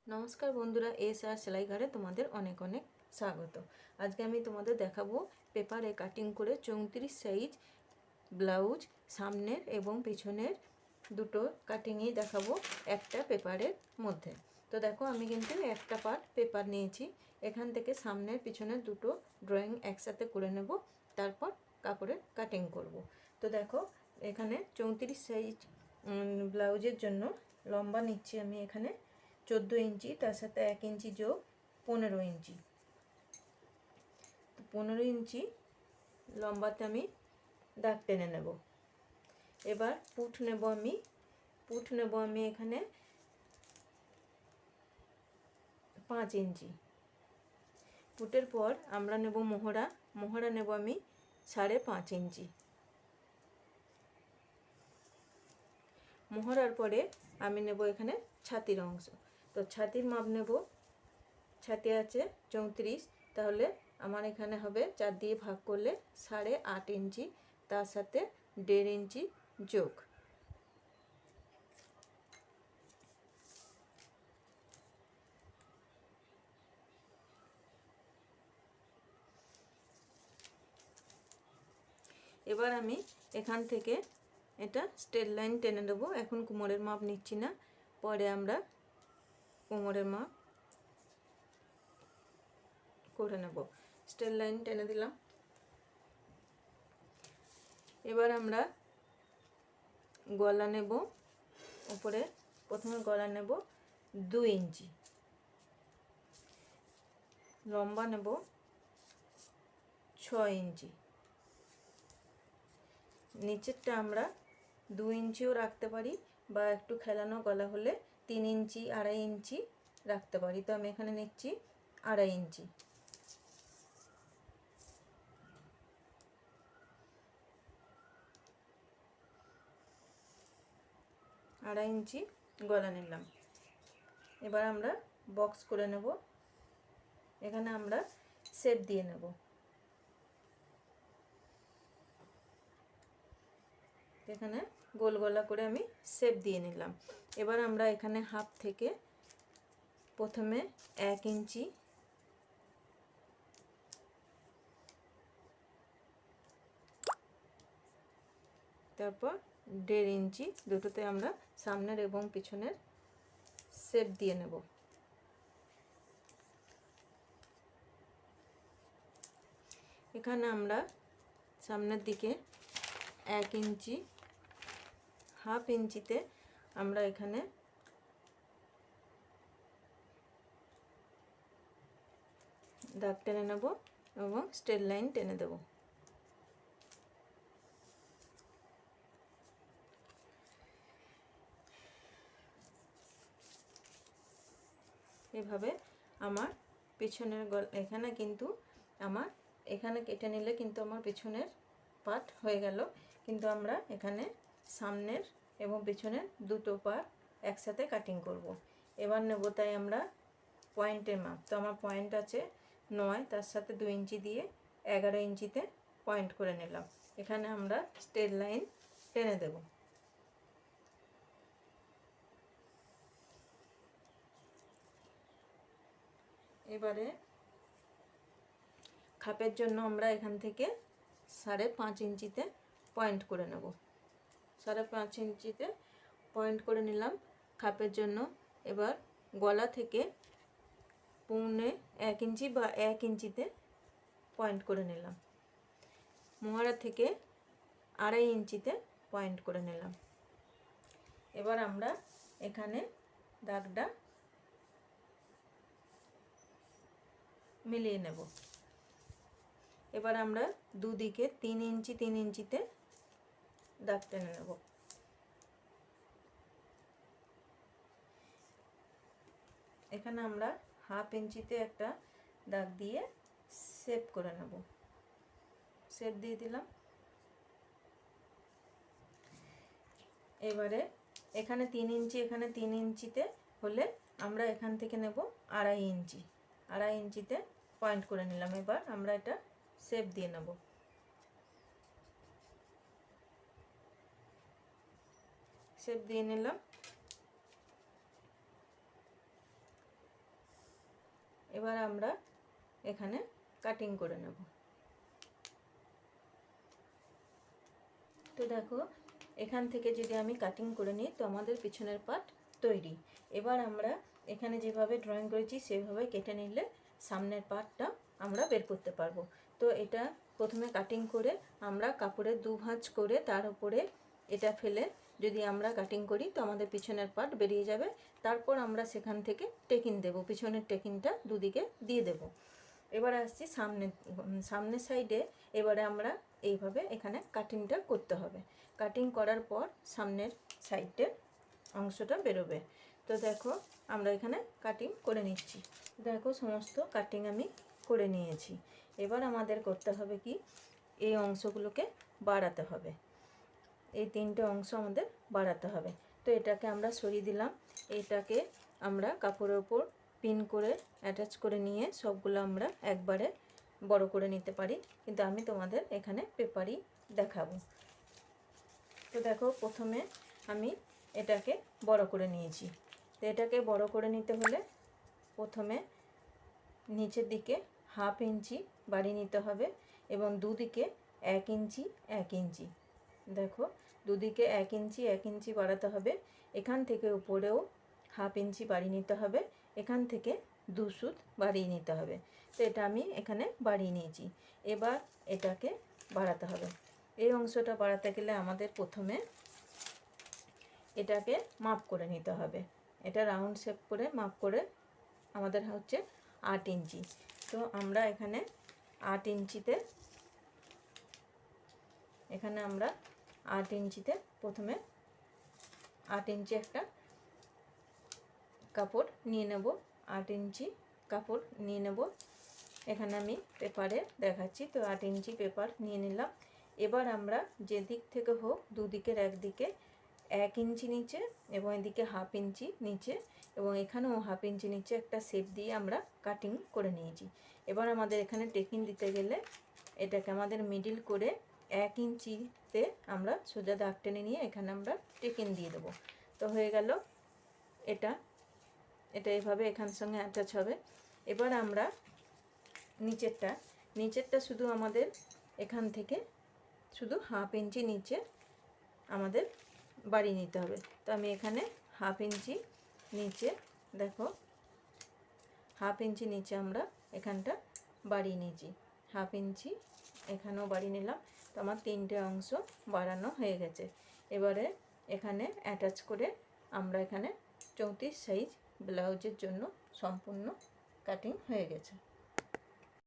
নমস্কার বন্ধুরা, আর সেলাই ঘরে তোমাদের অনেক অনেক স্বাগত। আজকে আমি তোমাদের দেখাবো পেপারে কাটিং করে 34 সাইজ ব্লাউজ সামনের এবং পিছনের দুটো কাটিংই দেখাবো একটা পেপারের মধ্যে। তো দেখো, আমি কিন্তু একটা পার্ট পেপার নিয়েছি। এখান থেকে সামনের পিছনের দুটো ড্রয়িং একসাথে করে নেব, তারপর কাপড়ের কাটিং করব। তো দেখো, এখানে 34 সাইজ ব্লাউজের জন্য লম্বা নিচ্ছি আমি এখানে 14 ইঞ্চি, তার সাথে 1 ইঞ্চি যোগ 15 ইঞ্চি। তো 15 ইঞ্চি লম্বাতে আমি দাগ টেনে নেব। এবার পুট নেব আমি এখানে 5 ইঞ্চি। পুটের পর আমরা নেব মোহরা নেব আমি 5.5 ইঞ্চি। মোহরার পরে আমি নেব এখানে ছাতির অংশ। তো ছাতির মাপ নেব, ছাতি আছে 34, তাহলে আমার এখানে হবে 4 দিয়ে ভাগ করলে 8.5 ইঞ্চি, তার সাথে 1.5 ইঞ্চি যোগ। এবার আমি এখান থেকে এটা স্ট্রেট লাইন টেনে দেবো। এখন কোমরের মাপ নিচ্ছি না, পরে আমরা কোমরের মাপ করে নেব। স্ট্রেট লাইন টেনে দিলাম। এবার আমরা গলা নেব, উপরে প্রথমে গলা নেব 2 ইঞ্চি, লম্বা নেব 6 ইঞ্চি। নিচেরটা আমরা 2 ইঞ্চিও রাখতে পারি, বা একটু খেলানো গলা হলে 3 ইঞ্চি 2.5 ইঞ্চি রাখতে পারি। তো আমি এখানে নিচ্ছি 2.5 ইঞ্চি। আড়াই ইঞ্চি গলা নিলাম। এবার আমরা বক্স করে নেব। এখানে আমরা শেপ দিয়ে নেব। এখানে গোল গলা করে আমি শেপ দিয়ে নিলাম। এবার আমরা এখানে হাফ থেকে প্রথমে 1 ইঞ্চি, তারপর 1.5 ইঞ্চি, দুটোতে আমরা সামনের এবং পিছনের শেপ দিয়ে নেব। এখানে আমরা সামনের দিকে 1 ইঞ্চি, হাফ ইঞ্চিতে আমরা এখানে দাগ টেনে নেব এবং স্ট্রেট লাইন টেনে দেব। এভাবে আমার পিছনের এখানে কিন্তু আমার এখানে কেটে নিলে কিন্তু আমার পিছনের পার্ট হয়ে গেল, কিন্তু আমরা এখানে সামনের এবং পিছনের দুটো পার্ট একসাথে কাটিং করব। এবার নেব তাই আমরা পয়েন্টের মাপ। তো আমার পয়েন্ট আছে 9, তার সাথে 2 ইঞ্চি দিয়ে 11 ইঞ্চিতে পয়েন্ট করে নিলাম। এখানে আমরা স্ট্রেট লাইন টেনে দেব। এবারে খাপের জন্য আমরা এখান থেকে 5.5 ইঞ্চিতে পয়েন্ট করে নেব। 5.5 ইঞ্চিতে পয়েন্ট করে নিলাম খাপের জন্য। এবার গলা থেকে 1 ইঞ্চি বা 1 ইঞ্চিতে পয়েন্ট করে নিলাম। মোহরা থেকে 2.5 ইঞ্চিতে পয়েন্ট করে নিলাম। এবার আমরা এখানে দাগটা মিলিয়ে নেব। এবার আমরা দুদিকে 3 ইঞ্চি 3 ইঞ্চিতে দাগ টেনে নেব। এখানে আমরা হাফ ইঞ্চিতে একটা দাগ দিয়ে শেপ করে নেব। শেপ দিয়ে দিলাম। এবারে এখানে 3 ইঞ্চি, এখানে 3 ইঞ্চিতে হলে আমরা এখান থেকে নেব 2.5 ইঞ্চি। 2.5 ইঞ্চিতে পয়েন্ট করে নিলাম। এবার আমরা এটা শেপ দিয়ে নেব। শেপ দিয়ে নিলাম। এবার আমরা এখানে কাটিং করে নেব। তো দেখো এখান থেকে যদি আমি কাটিং করে নিই তো আমাদের পিছনের পার্ট তৈরি। এবার আমরা এখানে যেভাবে ড্রয়িং করেছি সেভাবে কেটে নিলে সামনের পার্টটা আমরা বের করতে পারবো। তো এটা প্রথমে কাটিং করে আমরা কাপড়ের 2 ভাঁজ করে তার উপরে এটা ফেলে যদি আমরা কাটিং করি তো আমাদের পিছনের পার্ট বেরিয়ে যাবে। তারপর আমরা সেখান থেকে টেকিং দেব, পিছনের টেকিংটা দুদিকে দিয়ে দেব। এবার আসছি সামনের সাইডে। এবারে আমরা এইভাবে এখানে কাটিংটা করতে হবে। কাটিং করার পর সামনের সাইডের অংশটা বেরোবে। তো দেখো আমরা এখানে কাটিং করে নিচ্ছি। দেখো সমস্ত কাটিং আমি করে নিয়েছি। এবার আমাদের করতে হবে কি, এই অংশগুলোকে বাড়াতে হবে। এই 3টে অংশ আমাদের বাড়াতে হবে। তো এটাকে আমরা সরিয়ে দিলাম। এটাকে আমরা কাপড়ের উপর পিন করে অ্যাটাচ করে নিয়ে সবগুলো আমরা একবারে বড় করে নিতে পারি, কিন্তু আমি তোমাদের এখানে পেপারই দেখাবো। তো দেখো প্রথমে আমি এটাকে বড় করে নিয়েছি। তো এটাকে বড় করে নিতে হলে প্রথমে নিচের দিকে 1/2 ইঞ্চি বাড়িয়ে নিতে হবে এবং দুদিকে 1 ইঞ্চি 1 ইঞ্চি, দেখো দুদিকে 1 ইঞ্চি 1 ইঞ্চি বাড়াতে হবে। এখান থেকে উপরেও 1/2 ইঞ্চি বাড়িয়ে নিতে হবে, এখান থেকে 2 সুত বাড়িয়ে নিতে হবে। তো এটা আমি এখানে বাড়িয়ে নিয়েছি। এবার এটাকে বাড়াতে হবে। এই অংশটা বাড়াতে গেলে আমাদের প্রথমে এটাকে মাপ করে নিতে হবে। এটা রাউন্ড শেপ করে মাপ করে আমাদের হচ্ছে 8 ইঞ্চি। তো আমরা এখানে 8 ইঞ্চিতে আমরা 8 ইঞ্চিতে প্রথমে 8 ইঞ্চি একটা কাপড় নিয়ে নেব। 8 ইঞ্চি কাপড় নিয়ে নেব। এখানে আমি পেপারে দেখাচ্ছি। তো 8 ইঞ্চি পেপার নিয়ে নিলাম। এবার আমরা যে দিক থেকে হোক দুদিকের একদিকে 1 ইঞ্চি নিচে এবং এদিকে 1/2 ইঞ্চি নিচে এবং এখানেও 1/2 ইঞ্চি নিচে একটা শেপ দিয়ে আমরা কাটিং করে নিয়েছি। এবার আমাদের এখানে টেকিং দিতে গেলে এটাকে আমাদের মিডিল করে 1 ইঞ্চিতে আমরা সোজা দাগ টেনে নিয়ে এখানে আমরা টেকিং দিয়ে দেবো। তো হয়ে গেল। এটা এভাবে এখানের সঙ্গে অ্যাটাচ হবে। এবার আমরা নিচেরটা শুধু আমাদের এখান থেকে শুধু 1/2 ইঞ্চি নিচে আমাদের বাড়িয়ে নিতে হবে। তো আমি এখানে 1/2 ইঞ্চি নিচে, দেখো 1/2 ইঞ্চি নিচে আমরা এখানটা বাড়িয়ে নিয়েছি। 1/2 ইঞ্চি এখানেও বাড়িয়ে নিলাম। তো আমার 3টে অংশ বাড়ানো হয়ে গেছে। এবারে এখানে অ্যাটাচ করে আমরা এখানে 34 সাইজ ব্লাউজের জন্য সম্পূর্ণ কাটিং হয়ে গেছে।